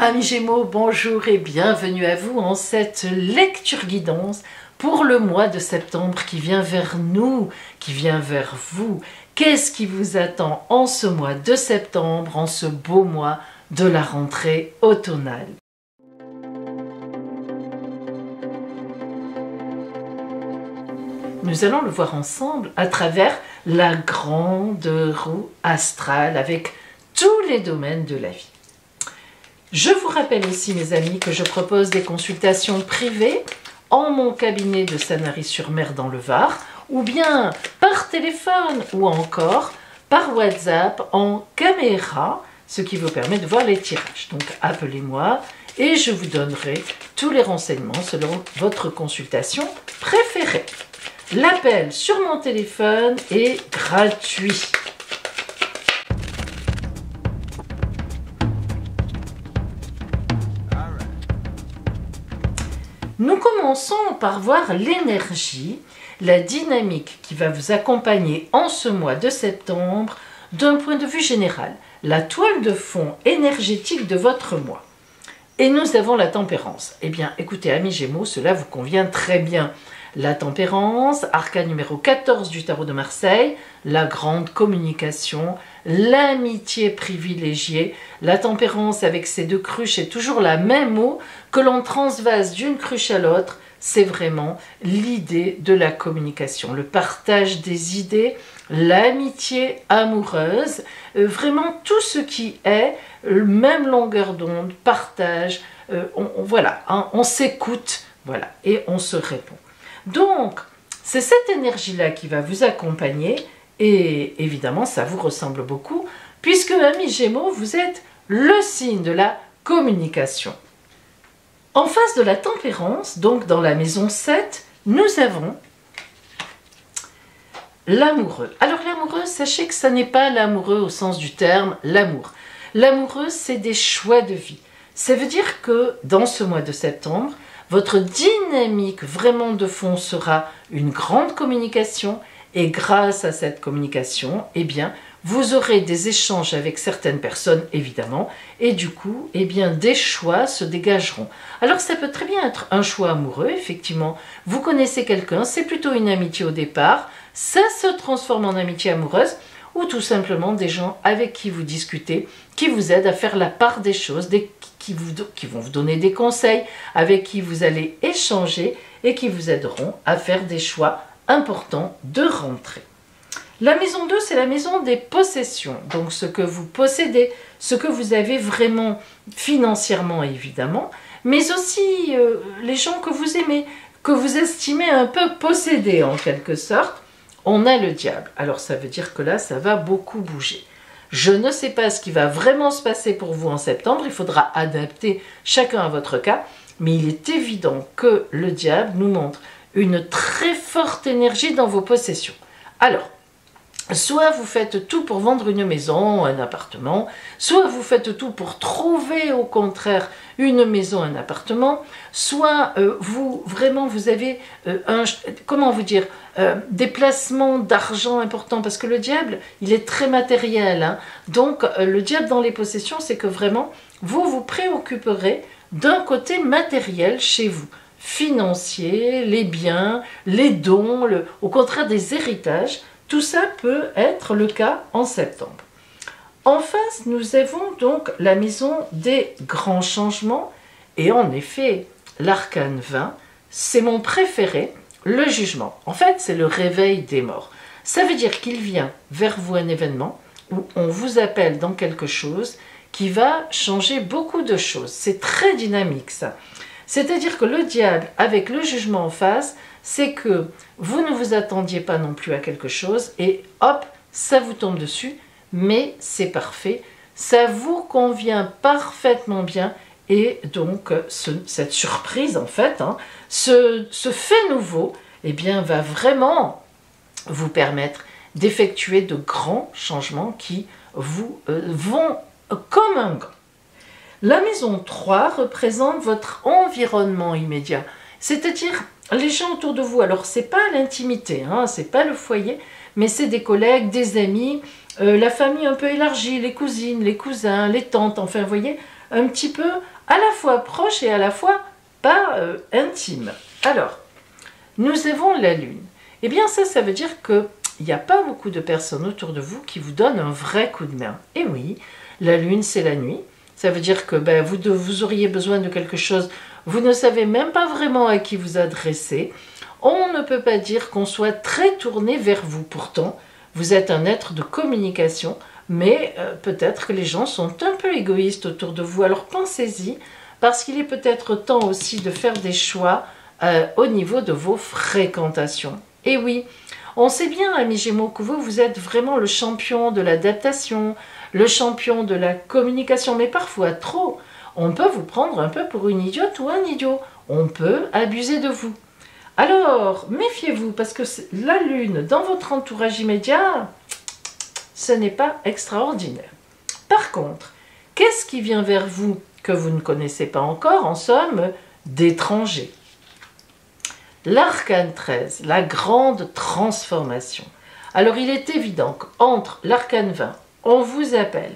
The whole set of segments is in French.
Amis Gémeaux, bonjour et bienvenue à vous en cette lecture guidance pour le mois de septembre qui vient vers nous, qui vient vers vous. Qu'est-ce qui vous attend en ce mois de septembre, en ce beau mois de la rentrée automnale? Nous allons le voir ensemble à travers la grande roue astrale avec tous les domaines de la vie. Je vous rappelle aussi, mes amis, que je propose des consultations privées en mon cabinet de Sanary-sur-Mer dans le Var, ou bien par téléphone, ou encore par WhatsApp en caméra, ce qui vous permet de voir les tirages. Donc appelez-moi et je vous donnerai tous les renseignements selon votre consultation préférée. L'appel sur mon téléphone est gratuit. Nous commençons par voir l'énergie, la dynamique qui va vous accompagner en ce mois de septembre d'un point de vue général, la toile de fond énergétique de votre mois. Et nous avons la tempérance. Eh bien, écoutez, amis Gémeaux, cela vous convient très bien. La tempérance, arcane numéro 14 du tarot de Marseille, la grande communication, l'amitié privilégiée. La tempérance avec ses deux cruches est toujours la même eau que l'on transvase d'une cruche à l'autre. C'est vraiment l'idée de la communication, le partage des idées, l'amitié amoureuse, vraiment tout ce qui est même longueur d'onde, partage, voilà, hein, on s'écoute, voilà, et on se répond. Donc, c'est cette énergie-là qui va vous accompagner et évidemment, ça vous ressemble beaucoup puisque, amis Gémeaux, vous êtes le signe de la communication. En face de la tempérance, donc dans la maison 7, nous avons l'amoureux. Alors l'amoureux, sachez que ça n'est pas l'amoureux au sens du terme, l'amour. L'amoureux, c'est des choix de vie. Ça veut dire que dans ce mois de septembre, votre dynamique vraiment de fond sera une grande communication et grâce à cette communication, eh bien, vous aurez des échanges avec certaines personnes, évidemment, et du coup, eh bien, des choix se dégageront. Alors, ça peut très bien être un choix amoureux, effectivement. Vous connaissez quelqu'un, c'est plutôt une amitié au départ, ça se transforme en amitié amoureuse, ou tout simplement des gens avec qui vous discutez, qui vous aident à faire la part des choses, qui vont vous donner des conseils, avec qui vous allez échanger et qui vous aideront à faire des choix importants de rentrée. La maison 2, c'est la maison des possessions, donc ce que vous possédez, ce que vous avez vraiment financièrement évidemment, mais aussi les gens que vous aimez, que vous estimez un peu posséder en quelque sorte. On a le diable, alors ça veut dire que là, ça va beaucoup bouger. Je ne sais pas ce qui va vraiment se passer pour vous en septembre, il faudra adapter chacun à votre cas, mais il est évident que le diable nous montre une très forte énergie dans vos possessions. Alors, soit vous faites tout pour vendre une maison, un appartement, soit vous faites tout pour trouver au contraire une maison, un appartement, soit vous avez des placements d'argent importants, parce que le diable, il est très matériel, hein. Donc le diable dans les possessions, c'est que vraiment, vous vous préoccuperez d'un côté matériel chez vous, financier, les biens, les dons, au contraire des héritages. Tout ça peut être le cas en septembre. En face, nous avons donc la maison des grands changements. Et en effet, l'arcane 20, c'est mon préféré, le jugement. En fait, c'est le réveil des morts. Ça veut dire qu'il vient vers vous un événement où on vous appelle dans quelque chose qui va changer beaucoup de choses. C'est très dynamique, ça. C'est-à-dire que le diable, avec le jugement en face, c'est que vous ne vous attendiez pas non plus à quelque chose et hop, ça vous tombe dessus, mais c'est parfait, ça vous convient parfaitement bien et donc cette surprise en fait, hein, ce fait nouveau, eh bien, va vraiment vous permettre d'effectuer de grands changements qui vous vont comme un gant. La maison 3 représente votre environnement immédiat, c'est-à-dire les gens autour de vous. Alors, ce n'est pas l'intimité, hein, ce n'est pas le foyer, mais c'est des collègues, des amis, la famille un peu élargie, les cousines, les cousins, les tantes, enfin, vous voyez, un petit peu à la fois proche et à la fois pas intime. Alors, nous avons la Lune. Eh bien ça veut dire qu'il n'y a pas beaucoup de personnes autour de vous qui vous donnent un vrai coup de main. Et oui, la Lune, c'est la nuit. Ça veut dire que vous auriez besoin de quelque chose, vous ne savez même pas vraiment à qui vous adresser. On ne peut pas dire qu'on soit très tourné vers vous. Pourtant, vous êtes un être de communication, mais peut-être que les gens sont un peu égoïstes autour de vous. Alors pensez-y, parce qu'il est peut-être temps aussi de faire des choix au niveau de vos fréquentations. Et oui, on sait bien, amis Gémeaux, que vous êtes vraiment le champion de l'adaptation, le champion de la communication, mais parfois trop. On peut vous prendre un peu pour une idiote ou un idiot. On peut abuser de vous. Alors, méfiez-vous, parce que la Lune, dans votre entourage immédiat, ce n'est pas extraordinaire. Par contre, qu'est-ce qui vient vers vous que vous ne connaissez pas encore, en somme, d'étrangers? L'arcane 13, la grande transformation. Alors, il est évident qu'entre l'arcane 20, on vous appelle,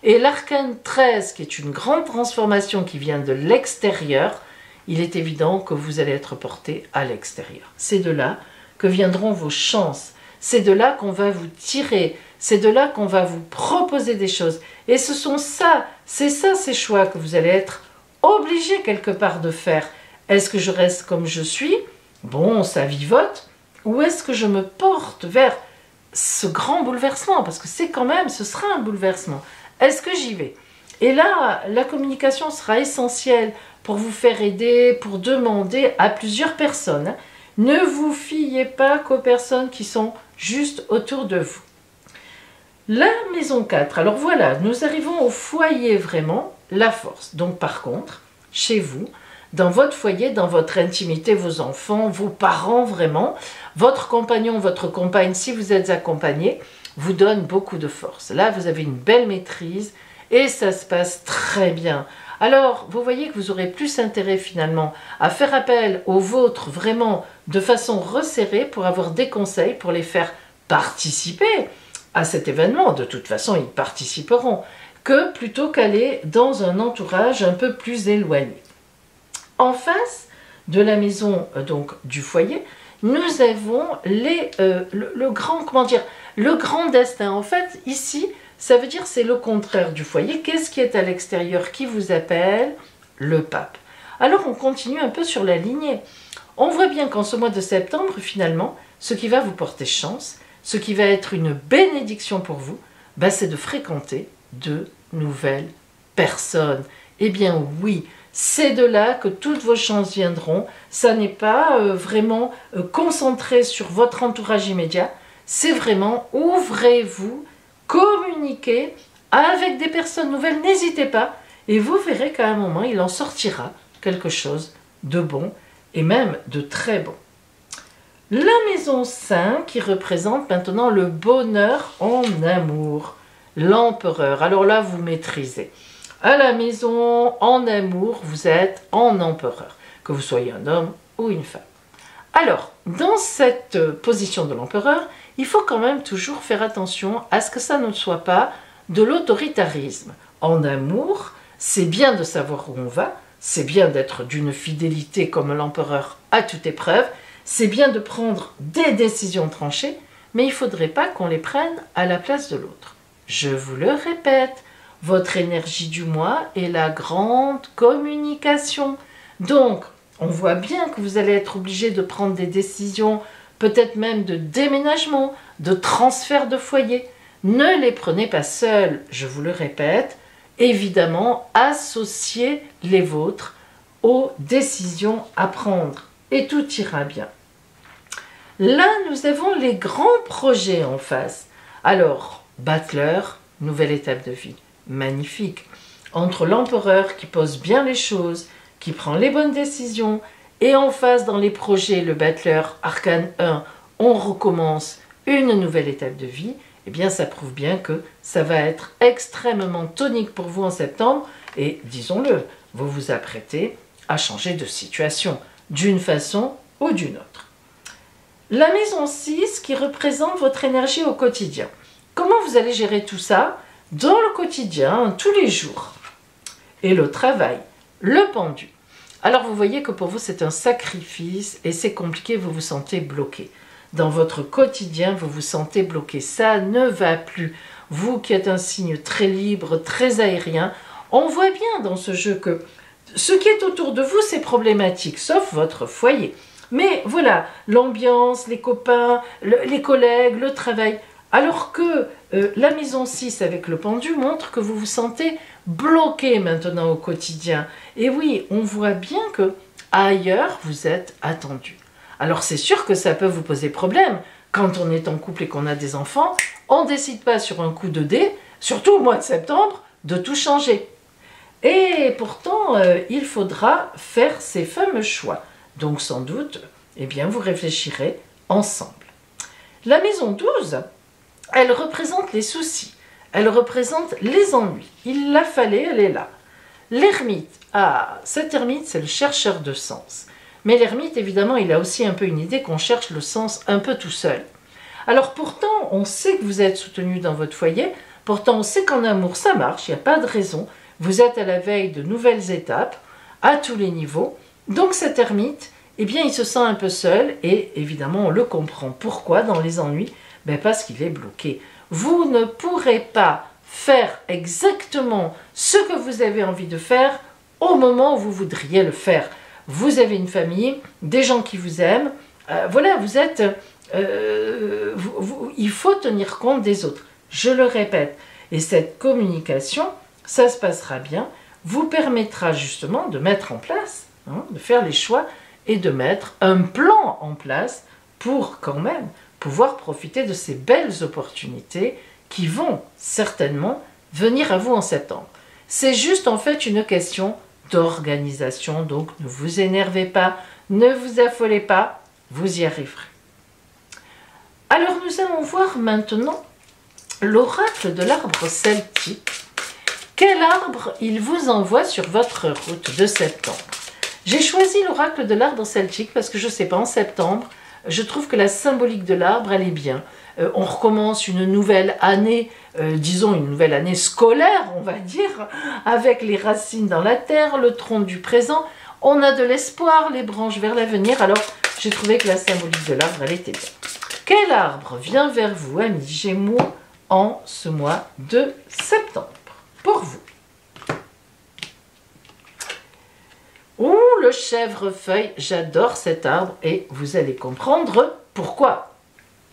et l'arcane 13, qui est une grande transformation qui vient de l'extérieur, il est évident que vous allez être porté à l'extérieur. C'est de là que viendront vos chances. C'est de là qu'on va vous tirer. C'est de là qu'on va vous proposer des choses. Et ce sont ces choix que vous allez être obligé quelque part de faire. Est-ce que je reste comme je suis? Bon, ça vivote. Ou est-ce que je me porte vers ce grand bouleversement? Parce que ce sera un bouleversement. Est-ce que j'y vais? Et là, la communication sera essentielle pour vous faire aider, pour demander à plusieurs personnes. Ne vous fiez pas qu'aux personnes qui sont juste autour de vous. La maison 4, alors voilà, nous arrivons au foyer vraiment, la force. Donc par contre, chez vous, dans votre foyer, dans votre intimité, vos enfants, vos parents vraiment, votre compagnon, votre compagne, si vous êtes accompagné, vous donne beaucoup de force. Là, vous avez une belle maîtrise et ça se passe très bien. Alors, vous voyez que vous aurez plus intérêt finalement à faire appel aux vôtres vraiment de façon resserrée pour avoir des conseils, pour les faire participer à cet événement. De toute façon, ils participeront, que plutôt qu'aller dans un entourage un peu plus éloigné. En face de la maison donc du foyer, nous avons le grand destin. En fait, ici, ça veut dire c'est le contraire du foyer. Qu'est-ce qui est à l'extérieur qui vous appelle? Le pape. Alors on continue un peu sur la lignée. On voit bien qu'en ce mois de septembre, finalement, ce qui va vous porter chance, ce qui va être une bénédiction pour vous, c'est de fréquenter de nouvelles personnes. Eh bien oui, c'est de là que toutes vos chances viendront. Ça n'est pas vraiment concentré sur votre entourage immédiat. C'est vraiment ouvrez-vous, communiquez avec des personnes nouvelles, n'hésitez pas, et vous verrez qu'à un moment, il en sortira quelque chose de bon, et même de très bon. La maison 5, qui représente maintenant le bonheur en amour, l'empereur. Alors là, vous maîtrisez. À la maison, en amour, vous êtes en empereur, que vous soyez un homme ou une femme. Alors, dans cette position de l'empereur, il faut quand même toujours faire attention à ce que ça ne soit pas de l'autoritarisme. En amour, c'est bien de savoir où on va, c'est bien d'être d'une fidélité comme l'empereur à toute épreuve, c'est bien de prendre des décisions tranchées, mais il ne faudrait pas qu'on les prenne à la place de l'autre. Je vous le répète, votre énergie du mois est la grande communication. Donc, on voit bien que vous allez être obligé de prendre des décisions, peut-être même de déménagement, de transfert de foyer. Ne les prenez pas seuls, je vous le répète. Évidemment, associez les vôtres aux décisions à prendre et tout ira bien. Là, nous avons les grands projets en face. Alors, Battleur, nouvelle étape de vie, magnifique. Entre l'empereur qui pose bien les choses, qui prend les bonnes décisions, et en face dans les projets, le Battleur, Arcane 1, on recommence une nouvelle étape de vie, eh bien ça prouve bien que ça va être extrêmement tonique pour vous en septembre, et disons-le, vous vous apprêtez à changer de situation, d'une façon ou d'une autre. La maison 6 qui représente votre énergie au quotidien. Comment vous allez gérer tout ça dans le quotidien, tous les jours? et le travail, le pendu. Alors vous voyez que pour vous c'est un sacrifice et c'est compliqué, vous vous sentez bloqué. Dans votre quotidien, vous vous sentez bloqué, ça ne va plus. Vous qui êtes un signe très libre, très aérien, on voit bien dans ce jeu que ce qui est autour de vous c'est problématique, sauf votre foyer. Mais voilà, l'ambiance, les copains, les collègues, le travail. Alors que la maison 6 avec le pendu montre que vous vous sentez bloqué maintenant au quotidien. Et oui, on voit bien que ailleurs vous êtes attendu. Alors c'est sûr que ça peut vous poser problème. Quand on est en couple et qu'on a des enfants, on ne décide pas sur un coup de dé, surtout au mois de septembre, de tout changer. Et pourtant, il faudra faire ces fameux choix. Donc sans doute, eh bien, vous réfléchirez ensemble. La maison 12, elle représente les soucis, elle représente les ennuis. Il la fallait, elle est là. L'ermite, cet ermite, c'est le chercheur de sens. Mais l'ermite, évidemment, il a aussi un peu une idée qu'on cherche le sens un peu tout seul. Alors pourtant, on sait que vous êtes soutenu dans votre foyer, pourtant on sait qu'en amour ça marche, il n'y a pas de raison. Vous êtes à la veille de nouvelles étapes, à tous les niveaux. Donc cet ermite, eh bien il se sent un peu seul et évidemment on le comprend. Pourquoi dans les ennuis? Parce qu'il est bloqué. Vous ne pourrez pas faire exactement ce que vous avez envie de faire au moment où vous voudriez le faire. Vous avez une famille, des gens qui vous aiment, voilà, vous êtes... il faut tenir compte des autres. Je le répète. Et cette communication, ça se passera bien, vous permettra justement de mettre en place, de faire les choix et de mettre un plan en place pour quand même pouvoir profiter de ces belles opportunités qui vont certainement venir à vous en septembre. C'est juste en fait une question d'organisation, donc ne vous énervez pas, ne vous affolez pas, vous y arriverez. Alors nous allons voir maintenant l'oracle de l'arbre celtique. Quel arbre il vous envoie sur votre route de septembre? J'ai choisi l'oracle de l'arbre celtique parce que je ne sais pas, en septembre, je trouve que la symbolique de l'arbre, elle est bien. On recommence une nouvelle année, disons une nouvelle année scolaire, on va dire, avec les racines dans la terre, le tronc du présent. On a de l'espoir, les branches vers l'avenir. Alors, j'ai trouvé que la symbolique de l'arbre, elle était bien. Quel arbre vient vers vous, amis Gémeaux, en ce mois de septembre? Pour vous. Ouh, le chèvrefeuille, j'adore cet arbre et vous allez comprendre pourquoi.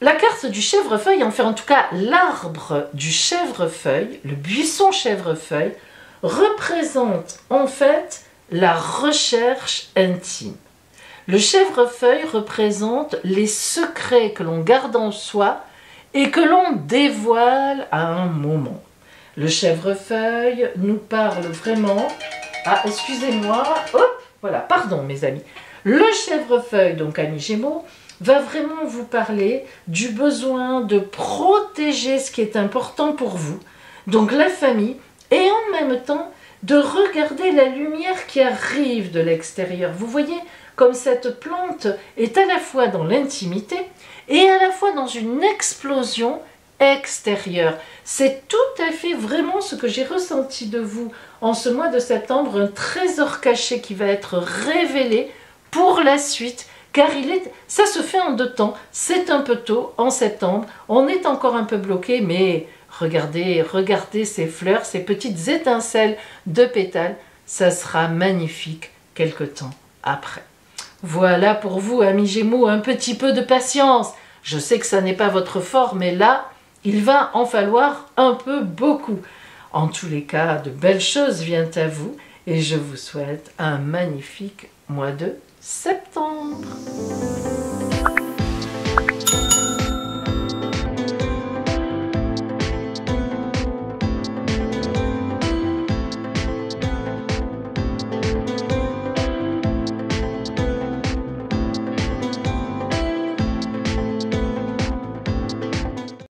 La carte du chèvrefeuille, enfin en tout cas l'arbre du chèvrefeuille, le buisson chèvrefeuille, représente en fait la recherche intime. Le chèvrefeuille représente les secrets que l'on garde en soi et que l'on dévoile à un moment. Le chèvrefeuille nous parle vraiment... Ah, excusez-moi. Hop, voilà, pardon mes amis. Le chèvrefeuille, donc amis Gémeaux, va vraiment vous parler du besoin de protéger ce qui est important pour vous, donc la famille, et en même temps de regarder la lumière qui arrive de l'extérieur. Vous voyez comme cette plante est à la fois dans l'intimité et à la fois dans une explosion extérieure. C'est tout à fait vraiment ce que j'ai ressenti de vous en ce mois de septembre, un trésor caché qui va être révélé pour la suite, car ça se fait en 2 temps. C'est un peu tôt, en septembre, on est encore un peu bloqué, mais regardez ces fleurs, ces petites étincelles de pétales, ça sera magnifique quelque temps après. Voilà pour vous, amis Gémeaux, un petit peu de patience. Je sais que ça n'est pas votre fort, mais là, il va en falloir un peu beaucoup. En tous les cas, de belles choses viennent à vous et je vous souhaite un magnifique mois de septembre.